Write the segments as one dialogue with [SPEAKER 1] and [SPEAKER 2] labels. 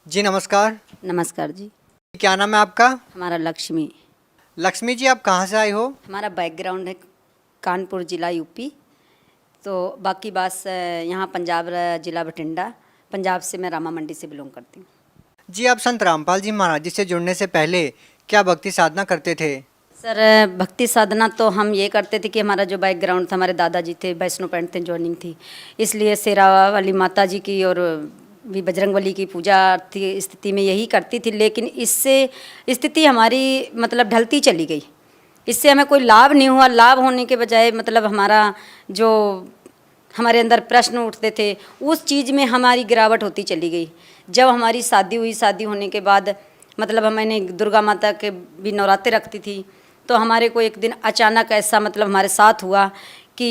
[SPEAKER 1] जी नमस्कार।
[SPEAKER 2] नमस्कार जी।
[SPEAKER 1] क्या नाम है आपका?
[SPEAKER 2] हमारा लक्ष्मी।
[SPEAKER 1] लक्ष्मी जी, आप कहाँ से आई हो?
[SPEAKER 2] हमारा बैकग्राउंड है कानपुर ज़िला यूपी। तो बाकी बात यहाँ पंजाब ज़िला बठिंडा। पंजाब से मैं रामा मंडी से बिलोंग करती हूँ।
[SPEAKER 1] जी, आप संत रामपाल जी महाराज जी से जुड़ने से पहले क्या भक्ति साधना करते थे?
[SPEAKER 2] सर, भक्ति साधना तो हम ये करते थे कि हमारा जो बैकग्राउंड था, हमारे दादाजी थे वैष्णो पंडित थे, जॉइनिंग थी, इसलिए शेरा वाली माता जी की और भी बजरंगबली की पूजा थी, स्थिति में यही करती थी। लेकिन इससे स्थिति हमारी मतलब ढलती चली गई। इससे हमें कोई लाभ नहीं हुआ। लाभ होने के बजाय मतलब हमारा जो हमारे अंदर प्रश्न उठते थे उस चीज़ में हमारी गिरावट होती चली गई। जब हमारी शादी हुई, शादी होने के बाद मतलब मैंने दुर्गा माता के भी नवरात्रे रखती थी, तो हमारे को एक दिन अचानक ऐसा मतलब हमारे साथ हुआ कि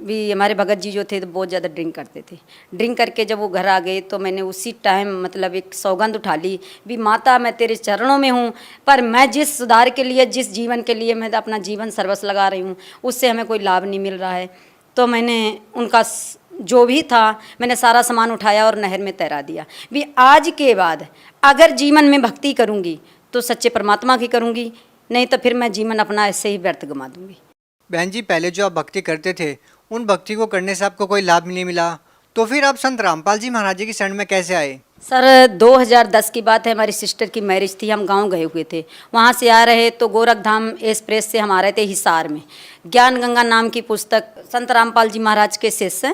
[SPEAKER 2] भी हमारे भगत जी जो थे तो बहुत ज़्यादा ड्रिंक करते थे। ड्रिंक करके जब वो घर आ गए तो मैंने उसी टाइम मतलब एक सौगंध उठा ली भी माता मैं तेरे चरणों में हूँ, पर मैं जिस सुधार के लिए, जिस जीवन के लिए मैं अपना जीवन सर्वस्व लगा रही हूँ उससे हमें कोई लाभ नहीं मिल रहा है। तो मैंने उनका जो भी था मैंने सारा सामान उठाया और नहर में तैरा दिया। भी आज के बाद अगर जीवन में भक्ति करूँगी तो सच्चे परमात्मा की करूँगी, नहीं तो फिर मैं जीवन अपना ऐसे ही व्यर्थ गंवा दूँगी।
[SPEAKER 1] बहन जी, पहले जो आप भक्ति करते थे उन भक्ति को करने से आपको कोई लाभ नहीं मिला, तो फिर आप संत रामपाल जी महाराज जी की शरण में कैसे आए?
[SPEAKER 2] सर, 2010 की बात है, हमारी सिस्टर की मैरिज थी, हम गांव गए हुए थे। वहाँ से आ रहे तो गोरखधाम एक्सप्रेस से हम आ रहे थे हिसार में। ज्ञान गंगा नाम की पुस्तक संत रामपाल जी महाराज के शिष्य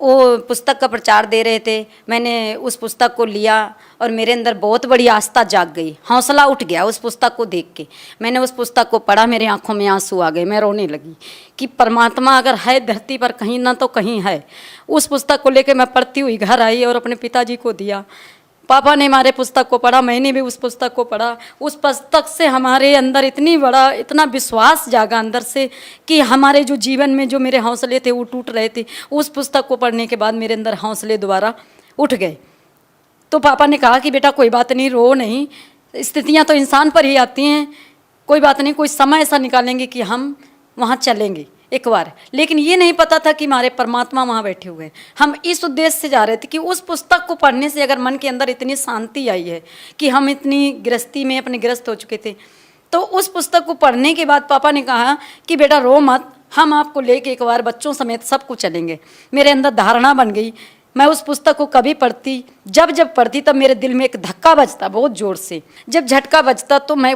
[SPEAKER 2] वो पुस्तक का प्रचार दे रहे थे। मैंने उस पुस्तक को लिया और मेरे अंदर बहुत बड़ी आस्था जाग गई, हौसला उठ गया उस पुस्तक को देख के। मैंने उस पुस्तक को पढ़ा, मेरे आंखों में आंसू आ गए, मैं रोने लगी कि परमात्मा अगर है धरती पर कहीं ना तो कहीं है। उस पुस्तक को लेकर मैं पढ़ती हुई घर आई और अपने पिताजी को दिया। पापा ने हमारे पुस्तक को पढ़ा, मैंने भी उस पुस्तक को पढ़ा। उस पुस्तक से हमारे अंदर इतना विश्वास जागा अंदर से कि हमारे जो जीवन में जो मेरे हौसले थे वो टूट रहे थे, उस पुस्तक को पढ़ने के बाद मेरे अंदर हौसले दोबारा उठ गए। तो पापा ने कहा कि बेटा कोई बात नहीं, रो नहीं, स्थितियाँ तो इंसान पर ही आती हैं, कोई बात नहीं, कोई समय ऐसा निकालेंगे कि हम वहाँ चलेंगे एक बार। लेकिन ये नहीं पता था कि हमारे परमात्मा वहाँ बैठे हुए हैं। हम इस उद्देश्य से जा रहे थे कि उस पुस्तक को पढ़ने से अगर मन के अंदर इतनी शांति आई है कि हम इतनी गृहस्थी में अपने ग्रस्त हो चुके थे, तो उस पुस्तक को पढ़ने के बाद पापा ने कहा कि बेटा रो मत, हम आपको लेके एक बार बच्चों समेत सबको चलेंगे। मेरे अंदर धारणा बन गई। मैं उस पुस्तक को कभी पढ़ती, जब पढ़ती तब मेरे दिल में एक धक्का बजता बहुत ज़ोर से। जब झटका बजता तो मैं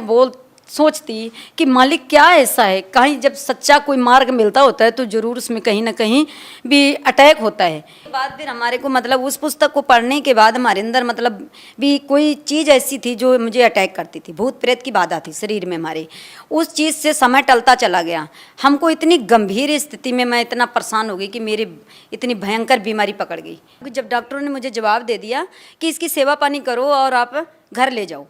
[SPEAKER 2] सोचती कि मालिक क्या ऐसा है, कहीं जब सच्चा कोई मार्ग मिलता होता है तो ज़रूर उसमें कहीं ना कहीं भी अटैक होता है। बाद फिर हमारे को मतलब उस पुस्तक को पढ़ने के बाद हमारे अंदर मतलब भी कोई चीज़ ऐसी थी जो मुझे अटैक करती थी, भूत प्रेत की बाधा थी शरीर में हमारे। उस चीज़ से समय टलता चला गया। हमको इतनी गंभीर स्थिति में मैं इतना परेशान हो गई कि मेरी इतनी भयंकर बीमारी पकड़ गई। जब डॉक्टरों ने मुझे जवाब दे दिया कि इसकी सेवा पानी करो और आप घर ले जाओ,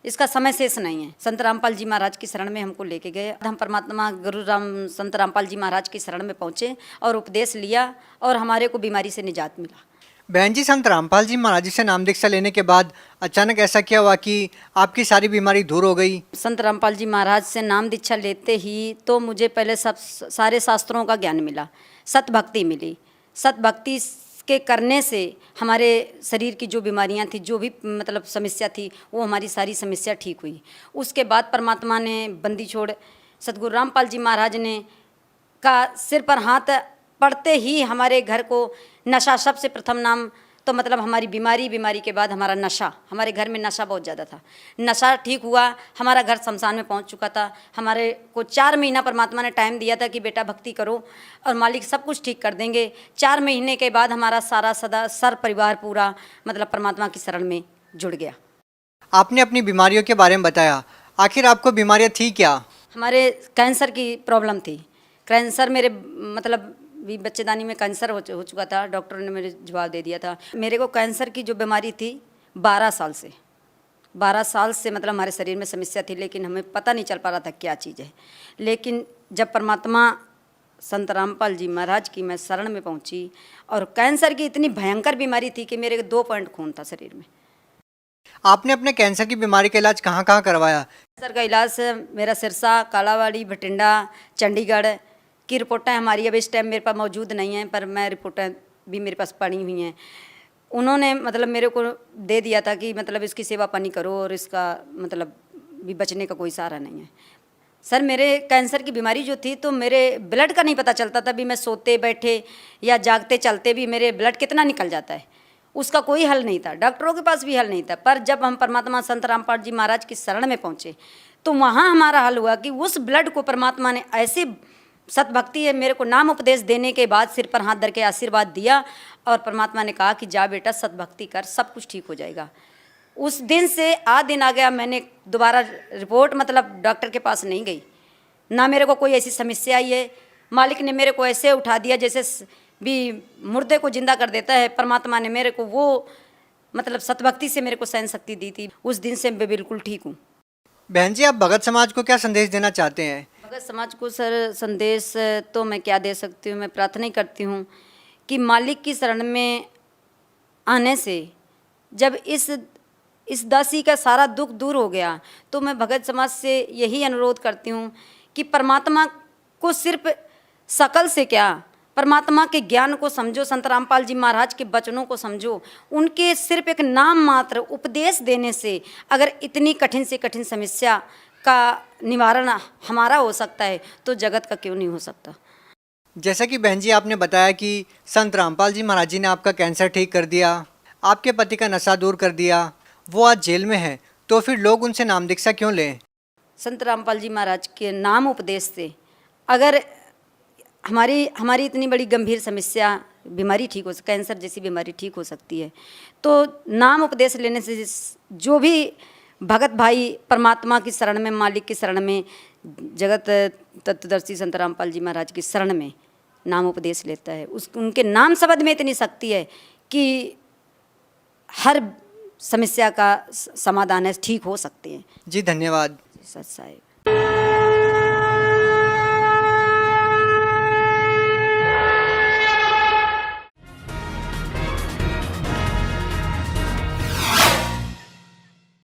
[SPEAKER 2] इसका समय शेष नहीं है, संत रामपाल जी महाराज की शरण में हमको लेके गए। हम परमात्मा गुरु संत रामपाल जी महाराज की शरण में पहुँचे और उपदेश लिया और हमारे को बीमारी से निजात मिला।
[SPEAKER 1] बहन जी, संत रामपाल जी महाराज जी से नाम दीक्षा लेने के बाद अचानक ऐसा क्या हुआ कि आपकी सारी बीमारी दूर हो गई?
[SPEAKER 2] संत रामपाल जी महाराज से नाम दीक्षा लेते ही तो मुझे पहले सारे शास्त्रों का ज्ञान मिला, सत भक्ति मिली। सत भक्ति के करने से हमारे शरीर की जो बीमारियां थी, जो भी मतलब समस्या थी, वो हमारी सारी समस्या ठीक हुई। उसके बाद परमात्मा ने बंदी छोड़ सतगुरु रामपाल जी महाराज ने का सिर पर हाथ पड़ते ही हमारे घर को नशा, सबसे प्रथम नाम तो मतलब हमारी बीमारी के बाद हमारा नशा, हमारे घर में नशा बहुत ज़्यादा था, नशा ठीक हुआ। हमारा घर शमशान में पहुंच चुका था। हमारे को 4 महीना परमात्मा ने टाइम दिया था कि बेटा भक्ति करो और मालिक सब कुछ ठीक कर देंगे। 4 महीने के बाद हमारा सारा सर परिवार पूरा मतलब परमात्मा की शरण में जुड़ गया।
[SPEAKER 1] आपने अपनी बीमारियों के बारे में बताया, आखिर आपको बीमारियाँ थी क्या?
[SPEAKER 2] हमारे कैंसर की प्रॉब्लम थी। कैंसर मेरे मतलब भी बच्चेदानी में कैंसर हो चुका था। डॉक्टर ने मेरे जवाब दे दिया था। मेरे को कैंसर की जो बीमारी थी 12 साल से मतलब हमारे शरीर में समस्या थी, लेकिन हमें पता नहीं चल पा रहा था क्या चीज़ है। लेकिन जब परमात्मा संत रामपाल जी महाराज की मैं शरण में पहुंची और कैंसर की इतनी भयंकर बीमारी थी कि मेरे 2 पॉइंट खून था शरीर में।
[SPEAKER 1] आपने अपने कैंसर की बीमारी का इलाज कहाँ कहाँ करवाया?
[SPEAKER 2] कैंसर का इलाज मेरा सिरसा, कालावाड़ी, भटिंडा, चंडीगढ़ की रिपोर्टें हमारी अब इस टाइम मेरे पास मौजूद नहीं हैं, पर मैं रिपोर्टें भी मेरे पास पड़ी हुई हैं। उन्होंने मतलब मेरे को दे दिया था कि मतलब इसकी सेवा पानी करो और इसका मतलब भी बचने का कोई सहारा नहीं है। सर मेरे कैंसर की बीमारी जो थी तो मेरे ब्लड का नहीं पता चलता था, भी मैं सोते बैठे या जागते चलते भी मेरे ब्लड कितना निकल जाता है, उसका कोई हल नहीं था, डॉक्टरों के पास भी हल नहीं था। पर जब हम परमात्मा संत रामपाल जी महाराज की शरण में पहुँचे तो वहाँ हमारा हल हुआ कि उस ब्लड को परमात्मा ने ऐसे सतभक्ति है मेरे को नाम उपदेश देने के बाद सिर पर हाथ धर के आशीर्वाद दिया और परमात्मा ने कहा कि जा बेटा सतभक्ति कर, सब कुछ ठीक हो जाएगा। उस दिन से आज दिन आ गया, मैंने दोबारा रिपोर्ट मतलब डॉक्टर के पास नहीं गई, ना मेरे को कोई ऐसी समस्या आई है। मालिक ने मेरे को ऐसे उठा दिया जैसे भी मुर्दे को जिंदा कर देता है। परमात्मा ने मेरे को वो मतलब सतभक्ति से मेरे को सहन शक्ति दी थी। उस दिन से मैं बिल्कुल ठीक हूँ।
[SPEAKER 1] बहन जी, आप भगत समाज को क्या संदेश देना चाहते हैं?
[SPEAKER 2] भगत समाज को सर संदेश तो मैं क्या दे सकती हूँ, मैं प्रार्थना ही करती हूँ कि मालिक की शरण में आने से जब इस दासी का सारा दुख दूर हो गया तो मैं भगत समाज से यही अनुरोध करती हूँ कि परमात्मा को सिर्फ शकल से क्या, परमात्मा के ज्ञान को समझो, संत रामपाल जी महाराज के वचनों को समझो। उनके सिर्फ एक नाम मात्र उपदेश देने से अगर इतनी कठिन से कठिन समस्या का निवारण हमारा हो सकता है तो जगत का क्यों नहीं हो सकता।
[SPEAKER 1] जैसा कि बहन जी आपने बताया कि संत रामपाल जी महाराज जी ने आपका कैंसर ठीक कर दिया, आपके पति का नशा दूर कर दिया, वो आज जेल में है, तो फिर लोग उनसे नाम दीक्षा क्यों लें?
[SPEAKER 2] संत रामपाल जी महाराज के नाम उपदेश से अगर हमारी इतनी बड़ी गंभीर समस्या बीमारी ठीक हो, कैंसर जैसी बीमारी ठीक हो सकती है, तो नाम उपदेश लेने से जो भी भगत भाई परमात्मा की शरण में, मालिक की शरण में, जगत तत्वदर्शी संत रामपाल जी महाराज की शरण में नाम उपदेश लेता है, उनके नाम शब्द में इतनी शक्ति है कि हर समस्या का समाधान है, ठीक हो सकते हैं।
[SPEAKER 1] जी धन्यवाद।
[SPEAKER 2] सत साहिब।